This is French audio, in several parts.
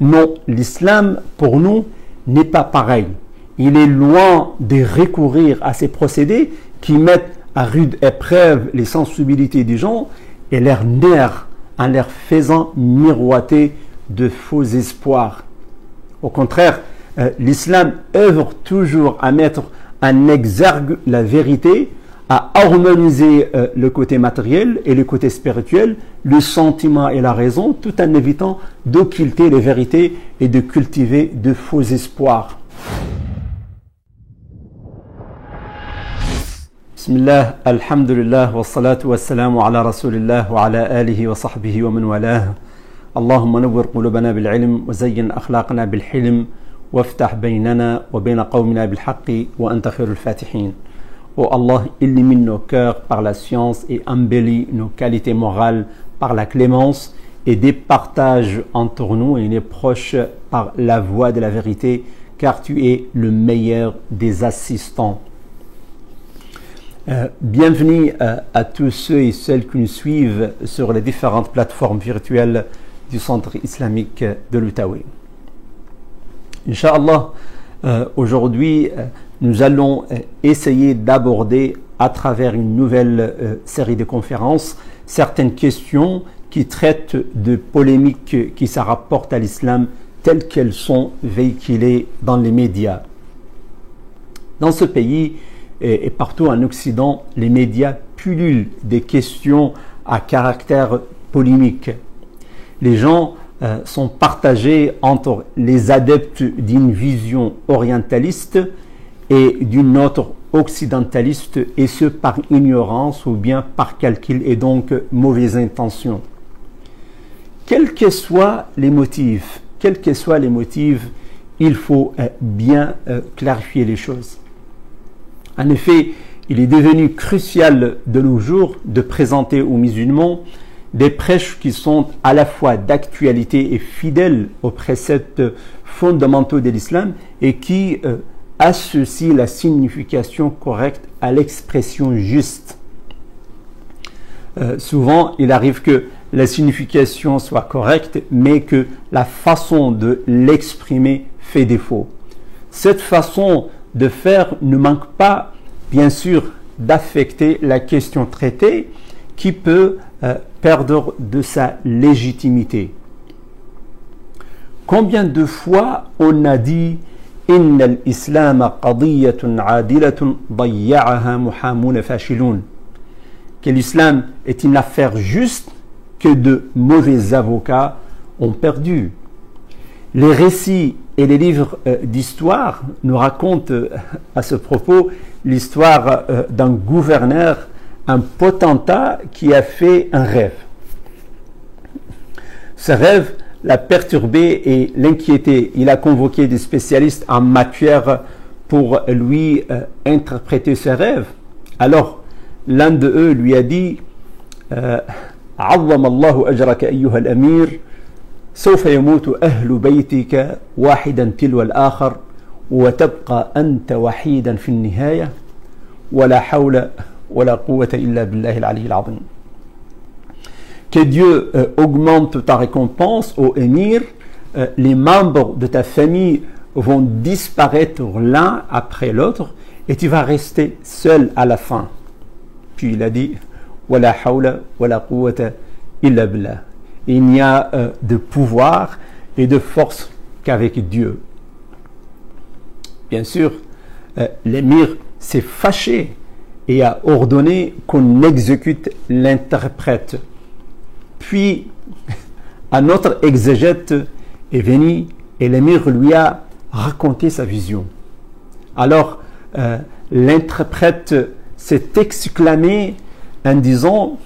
Non, l'islam, pour nous, n'est pas pareil. Il est loin de recourir à ces procédés qui mettent à rude épreuve les sensibilités des gens et leurs nerfs en leur faisant miroiter de faux espoirs. Au contraire, l'islam œuvre toujours à mettre en exergue la vérité, à harmoniser le côté matériel et le côté spirituel, le sentiment et la raison, tout en évitant d'occulter les vérités et de cultiver de faux espoirs. Bismillah, alhamdulillah, wa salatu wa salamu ala rasulillah wa ala alihi wa sahbihi wa man walah. Allahumma nawwir qulubana bil ilm wa zayyin akhlaqana bil hilm waftah baynana wa bayna qawmina bil haqqi wa anta khairul fatihin. Oh Allah, illumine nos cœurs par la science et embellit nos qualités morales par la clémence et départage entre nous et les proches par la voie de la vérité, car tu es le meilleur des assistants. Bienvenue à tous ceux et celles qui nous suivent sur les différentes plateformes virtuelles du Centre islamique de l'Outaouais. Inch'Allah, aujourd'hui, nous allons essayer d'aborder à travers une nouvelle série de conférences certaines questions qui traitent de polémiques qui se rapportent à l'islam telles qu'elles sont véhiculées dans les médias. Dans ce pays et partout en Occident, les médias pullulent des questions à caractère polémique. Les gens sont partagés entre les adeptes d'une vision orientaliste et d'une autre occidentaliste, et ce par ignorance ou bien par calcul et donc mauvaise intention. Quels que soient les motifs, il faut bien clarifier les choses. En effet, il est devenu crucial de nos jours de présenter aux musulmans des prêches qui sont à la fois d'actualité et fidèles aux préceptes fondamentaux de l'islam et qui associent la signification correcte à l'expression juste. Souvent, il arrive que la signification soit correcte, mais que la façon de l'exprimer fait défaut. Cette façon de faire ne manque pas, bien sûr, d'affecter la question traitée, qui peut perdre de sa légitimité. Combien de fois on a dit Inna al-Islam qadiyyatun adilatun dayya'aha muhamun fashilun, que l'islam est une affaire juste que de mauvais avocats ont perdu. Les récits et les livres d'histoire nous racontent à ce propos l'histoire d'un gouverneur, un potentat qui a fait un rêve. Ce rêve l'a perturbé et l'inquiété. Il a convoqué des spécialistes en matière pour lui interpréter ce rêve. Alors, l'un de eux lui a dit عظم الله أجرك أيها الأمير سوف يموت أهل بيتك واحدا تلو الآخر وتبقى أنت وحيدا في النهاية ولا حول ولا قوة إلا بالله العلي العظيم. Que Dieu augmente ta récompense, ô émir. Les membres de ta famille vont disparaître l'un après l'autre et tu vas rester seul à la fin. Puis il a dit wala hawla wala quwwata illa billah. Il n'y a de pouvoir et de force qu'avec Dieu. Bien sûr, l'émir s'est fâché et a ordonné qu'on exécute l'interprète. Puis, un autre exégète est venu et l'émir lui a raconté sa vision. Alors, l'interprète s'est exclamé en disant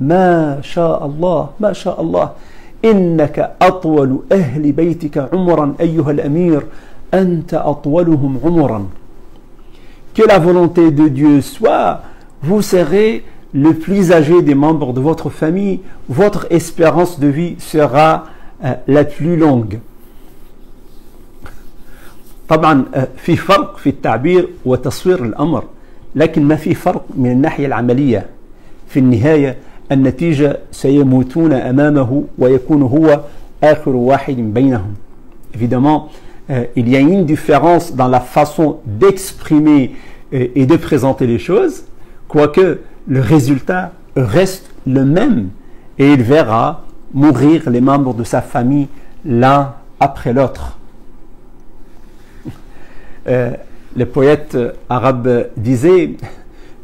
Ma sha Allah, innaka atwalu ahli baytika umran ayyuha al-amir, anta atwaluhum umran. Que la volonté de Dieu soit, vous serez le plus âgé des membres de votre famille, votre espérance de vie sera la plus longue. طبعا في فرق في التعبير وتصوير الأمر، لكن ما في فرق من الناحية العملية. في النهاية النتيجة سيموتون أمامه ويكون هو آخر واحد بينهم. Évidemment, il y a une différence dans la façon d'exprimer et de présenter les choses, quoique le résultat reste le même et il verra mourir les membres de sa famille l'un après l'autre. Le poète arabe disait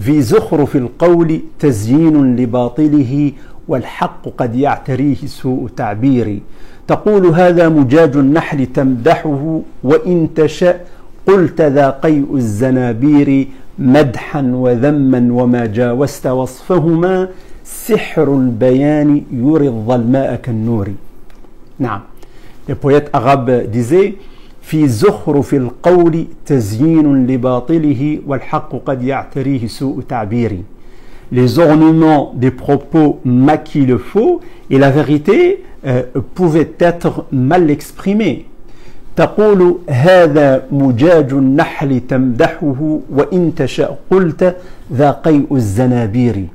في زخرف القول تزيين لباطله والحق قد يعتريه سوء تعبير تقول هذا مجاج النحل تمدحه وإن تشأ قلت ذا قيء الزنابير مدحا وذما وما جاوزت وصفهما سحر البيان يري الظلماء كالنور. نعم. Le poète arabe disait في زخرف القول تزيين لباطله والحق قد يعتريه سوء تعبير. Les ornements des propos maquillent le faux et la vérité pouvait être mal exprimée. تقول هذا مجاج النحل تمدحه وإن تشاء قلت ذا قيء الزنابير.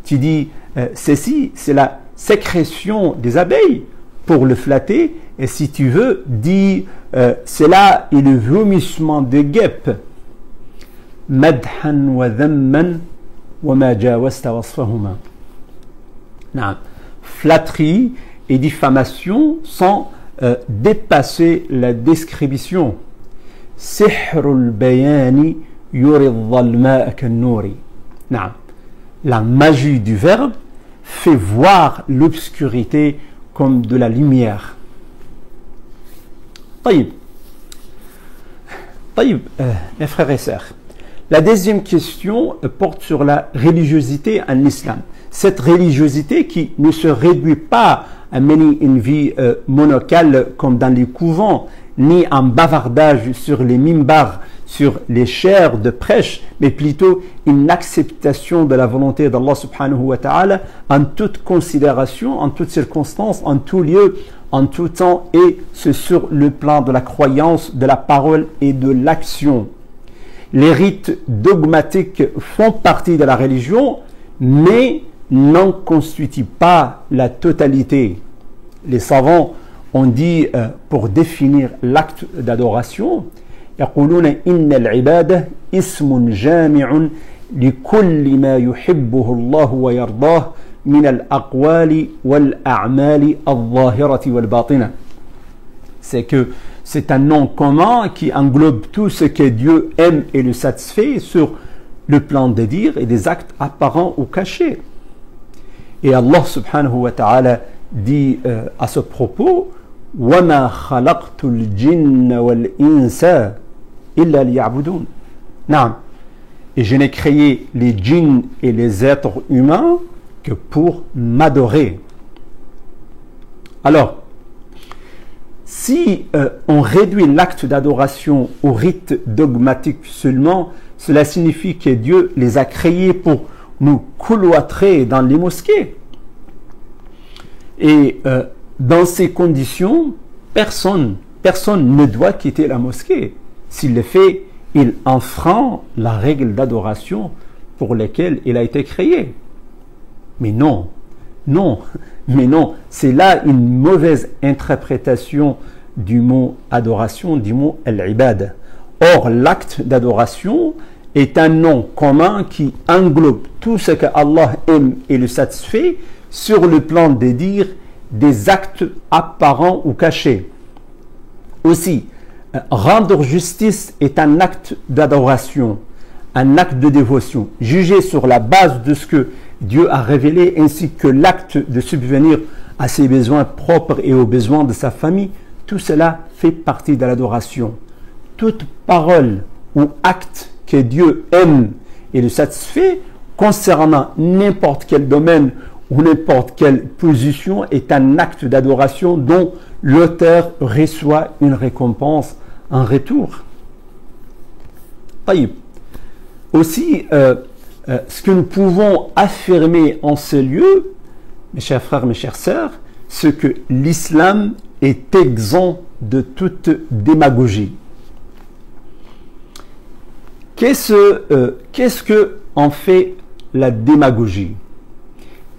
Tu dis ceci, c'est la sécrétion des abeilles pour le flatter, et si tu veux, dis cela est le vomissement des guêpes. مدحا وذما وما جاوزت وصفهما. Non. Flatterie et diffamation sans dépasser la description. سحر البيان يري الظلماء كالنور. Non. La magie du verbe fait voir l'obscurité comme de la lumière. طيب, mes frères et sœurs, la deuxième question porte sur la religiosité en islam. Cette religiosité qui ne se réduit pas à mener une vie monocale comme dans les couvents, ni en bavardage sur les mimbars, sur les chaires de prêche, mais plutôt une acceptation de la volonté d'Allah subhanahu wa ta'ala en toute considération, en toutes circonstances, en tout lieu, en tout temps, et c'est sur le plan de la croyance, de la parole et de l'action. Les rites dogmatiques font partie de la religion, mais n'en constituent pas la totalité. Les savants ont dit pour définir l'acte d'adoration, يقولون إن العبادة اسم جامع لكل ما يحبه الله ويرضاه من الأقوال والأعمال الظاهرة والباطنة. C'est que c'est un nom commun qui englobe tout ce que Dieu aime et le satisfait sur le plan des dires et des actes apparents ou cachés. Et Allah subhanahu wa ta'ala dit à ce propos وَمَا خَلَقْتُ الْجِنَّ وَالْإِنسَ إِلَّا لِيَعْبُدُونَ. Non. Et je n'ai créé les djinns et les êtres humains que pour m'adorer. Alors, si on réduit l'acte d'adoration au rite dogmatique seulement, cela signifie que Dieu les a créés pour nous cloîtrer dans les mosquées. Et dans ces conditions, personne ne doit quitter la mosquée. S'il le fait, il enfreint la règle d'adoration pour laquelle il a été créé. Mais non, c'est là une mauvaise interprétation du mot adoration, du mot al-ibad. Or, l'acte d'adoration est un nom commun qui englobe tout ce que Allah aime et le satisfait sur le plan des dires, des actes apparents ou cachés. Aussi, rendre justice est un acte d'adoration, un acte de dévotion, jugé sur la base de ce que Dieu a révélé, ainsi que l'acte de subvenir à ses besoins propres et aux besoins de sa famille. Tout cela fait partie de l'adoration. Toute parole ou acte que Dieu aime et le satisfait concernant n'importe quel domaine ou n'importe quelle position est un acte d'adoration dont l'auteur reçoit une récompense en retour. Aussi, ce que nous pouvons affirmer en ces lieux, mes chers frères, mes chères sœurs, c'est que l'islam est exempt de toute démagogie. Qu'est-ce que en fait la démagogie?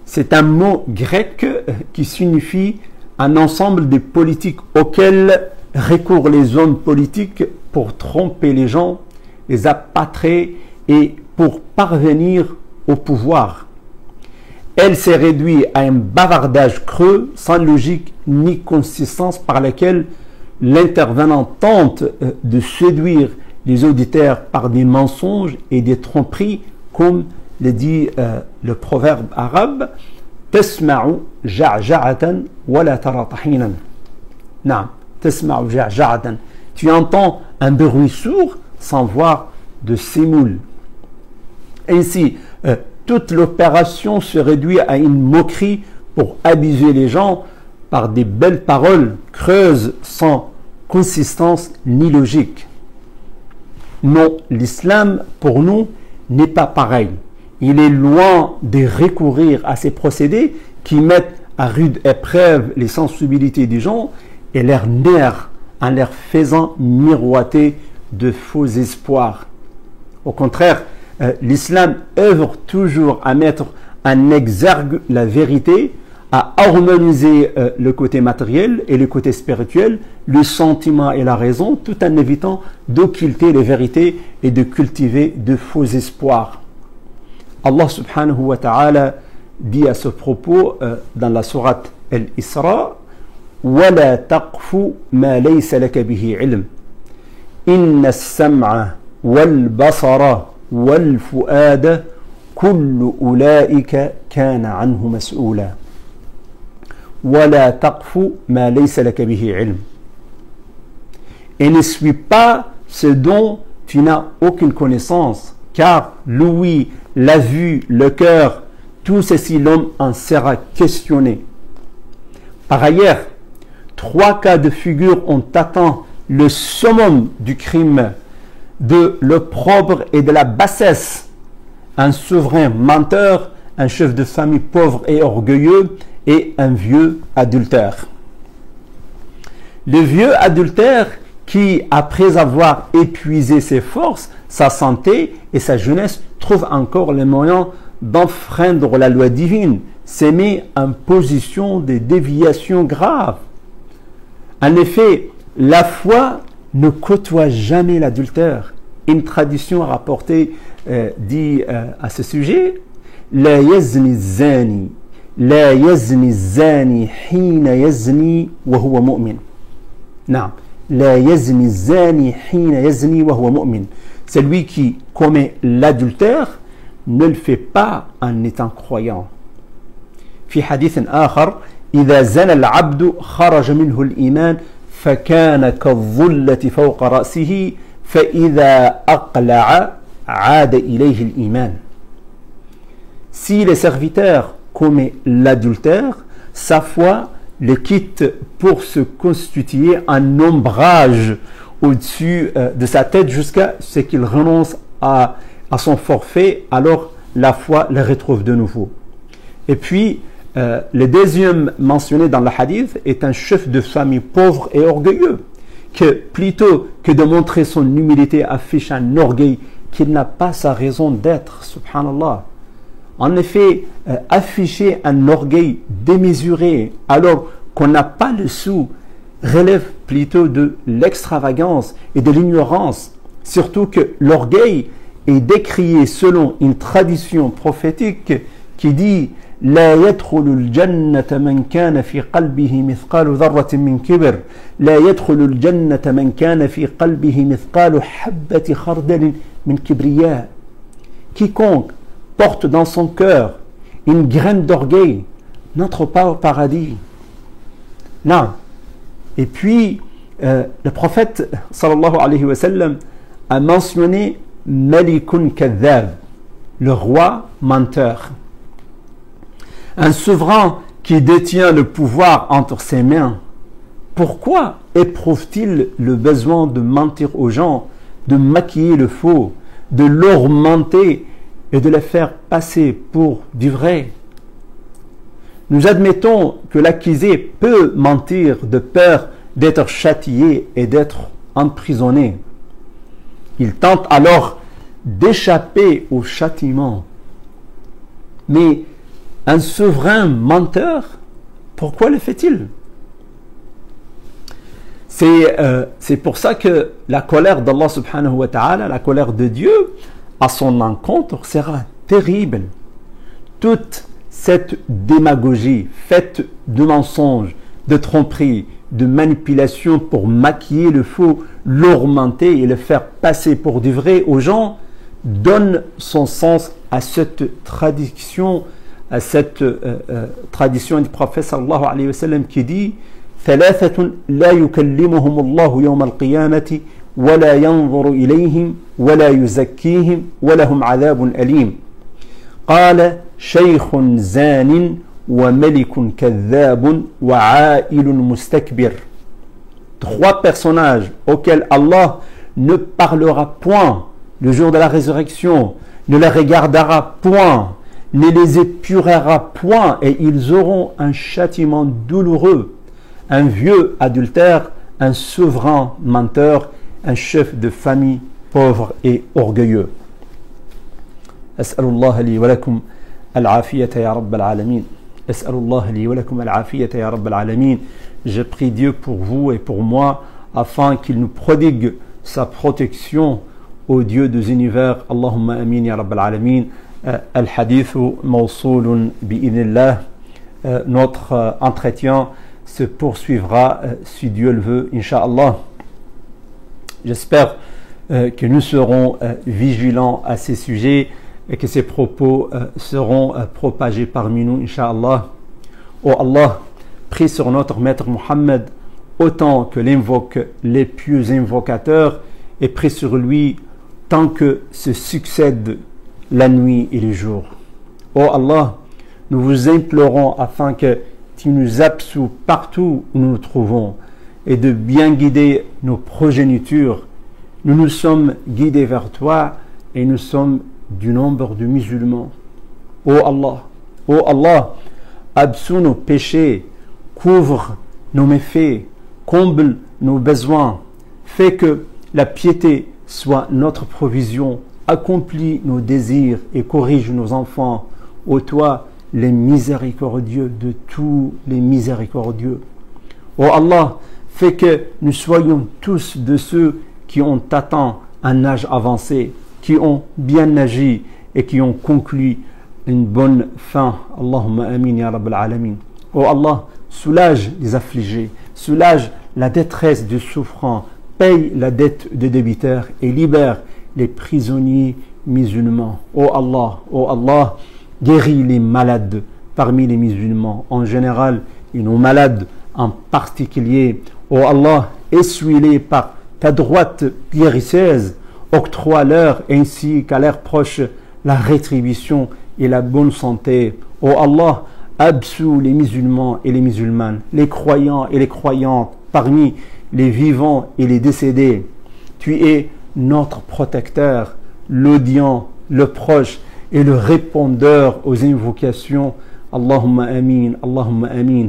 C'est un mot grec qui signifie un ensemble de politiques auxquelles recourent les hommes politiques pour tromper les gens, les appâtrer et pour parvenir au pouvoir. Elle s'est réduite à un bavardage creux, sans logique ni consistance, par lequel l'intervenant tente de séduire les auditeurs par des mensonges et des tromperies, comme le dit le proverbe arabe « Tasma'u ja'ja'atan wa la tara tahinan » Naam, tasma'u ja'ja'atan. Tu entends un bruit sourd sans voir de sémoule. Ainsi, toute l'opération se réduit à une moquerie pour abuser les gens par des belles paroles creuses sans consistance ni logique. Non, l'islam pour nous n'est pas pareil. Il est loin de recourir à ces procédés qui mettent à rude épreuve les sensibilités des gens et leurs nerfs en leur faisant miroiter de faux espoirs. Au contraire, l'islam œuvre toujours à mettre en exergue la vérité, à harmoniser le côté matériel et le côté spirituel, le sentiment et la raison, tout en évitant d'occulter les vérités et de cultiver de faux espoirs. Allah subhanahu wa ta'ala dit à ce propos dans la sourate Al-Isra وَلَا تَقْفُ مَا لَيْسَ لَكَ بِهِ عِلْمٍ إِنَّ السَّمْعَ وَالْبَصَرَ وَالْفُؤَادَ كُلُّ أُولَئِكَ كَانَ عَنْهُ مَسْئُولًا وَلَا تَقْفُ مَا لَيْسَ لَكَ بِهِ عِلْمٍ. Et ne suis pas ce dont tu n'as aucune connaissance, car l'ouïe, la vue, le cœur, tout ceci l'homme en sera questionné. Par ailleurs, 3 cas de figure ont atteint le summum du crime, de l'opprobre et de la bassesse. Un souverain menteur, un chef de famille pauvre et orgueilleux, et un vieux adultère. Le vieux adultère qui, après avoir épuisé ses forces, sa santé et sa jeunesse, trouve encore les moyens d'enfreindre la loi divine, se met en position de déviation grave. En effet, la foi ne côtoie jamais l'adultère. Une tradition rapportée dit à ce sujet « La yazni zani » لا يزني الزاني حين يزني وهو مؤمن. نعم. لا يزني الزاني حين يزني وهو مؤمن. Celui qui commet l'adultère ne le fait pas en étant croyant. في حديث آخر إذا زنى العبد خرج منه الإيمان فكان كالظلة فوق رأسه فإذا أقلع عاد إليه الإيمان. Si les serviteurs commet l'adultère, sa foi le quitte pour se constituer un ombrage au-dessus de sa tête jusqu'à ce qu'il renonce à son forfait, alors la foi le retrouve de nouveau. Et puis, le deuxième mentionné dans le hadith est un chef de famille pauvre et orgueilleux, que plutôt que de montrer son humilité affiche un orgueil qu'il n'a pas sa raison d'être, subhanallah. En effet, afficher un orgueil démesuré alors qu'on n'a pas le sou relève plutôt de l'extravagance et de l'ignorance, surtout que l'orgueil est décrié selon une tradition prophétique qui dit « La yadkhulul jannata man kana fi qalbihi mithqalu dharratin min kibr, la yadkhulul jannata man kana fi qalbihi mithqalu habbati khardalin min kibriya » Quiconque porte dans son cœur une graine d'orgueil n'entre pas au paradis. Non. Et puis, le prophète sallallahu alayhi wa sallam a mentionné Malikun Kadhab, le roi menteur. Un souverain qui détient le pouvoir entre ses mains, pourquoi éprouve-t-il le besoin de mentir aux gens, de maquiller le faux, de l'augmenter et de le faire passer pour du vrai? Nous admettons que l'accusé peut mentir de peur d'être châtié et d'être emprisonné. Il tente alors d'échapper au châtiment. Mais un souverain menteur, pourquoi le fait-il? C'est pour ça que la colère d'Allah subhanahu wa ta'ala, la colère de Dieu, à son encontre sera terrible. Toute cette démagogie faite de mensonges, de tromperies, de manipulations pour maquiller le faux, l'augmenter et le faire passer pour du vrai aux gens, donne son sens à cette tradition, tradition du prophète sallallahu alayhi wa sallam qui dit ثلاثة لا يكلمهم الله يوم القيامة ولا ينظر إليهم ولا يزكيهم ولهم عذاب أليم قال شيخ زان وملك كذاب وعائل مستكبر. Trois personnages auxquels Allah ne parlera point le jour de la résurrection, ne les regardera point, ne les épurera point, et ils auront un châtiment douloureux. Un vieux adultère, un souverain menteur, un chef de famille pauvre et orgueilleux. As'alullah li wa lakum al-afiyata ya rabbal alamin. As'alullah li wa lakum al-afiyata ya rabbal alamin. Je prie Dieu pour vous et pour moi afin qu'il nous prodigue sa protection au Dieu des univers. Allahumma amin ya rabbal alamin. Al-hadithu mawsoulun bi'idhnillah. Notre entretien se poursuivra si Dieu le veut, Inch'Allah. J'espère que nous serons vigilants à ces sujets et que ces propos seront propagés parmi nous, Inch'Allah. Oh Allah, prie sur notre maître Mohammed autant que l'invoquent les pieux invocateurs et prie sur lui tant que se succèdent la nuit et le jour. Oh Allah, nous vous implorons afin que tu nous absous partout où nous nous trouvons et de bien guider nos progénitures. Nous nous sommes guidés vers toi et nous sommes du nombre de musulmans. Oh Allah, absous nos péchés, couvre nos méfaits, comble nos besoins, fais que la piété soit notre provision, accomplis nos désirs et corrige nos enfants. Ô toi, les miséricordieux de tous les miséricordieux. Oh Allah, fais que nous soyons tous de ceux qui ont atteint un âge avancé, qui ont bien agi et qui ont conclu une bonne fin. Allahumma amin ya rabbal alamin. Oh Allah, soulage les affligés, soulage la détresse des souffrants, paye la dette des débiteurs et libère les prisonniers musulmans. Oh Allah, guéris les malades parmi les musulmans en général et nos malades en particulier. Oh Allah, essuie-les par ta droite guérisseuse, octroie-leur ainsi qu'à leurs proches la rétribution et la bonne santé. Oh Allah, absous les musulmans et les musulmanes, les croyants et les croyantes parmi les vivants et les décédés. Tu es notre protecteur, l'audient, le proche et le répondeur aux invocations. Allahumma amin, Allahumma amin.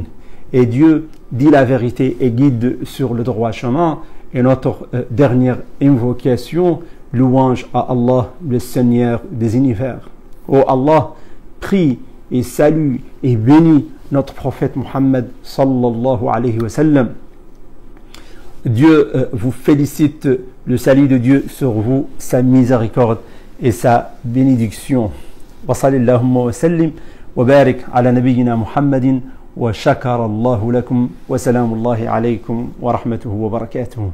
Et Dieu dit la vérité et guide sur le droit chemin. Et notre dernière invocation, louange à Allah, le Seigneur des univers. Oh Allah, prie et salue et bénis notre prophète Mohammed sallallahu alayhi wa sallam. Dieu vous félicite, le salut de Dieu sur vous, sa miséricorde et sa bénédiction. Wa sallallahu wa sallim wa barik ala nabiyyina Muhammadin wa shakara Allahu lakum wa salamullahi alaykum wa rahmatuhu wa barakatuhu.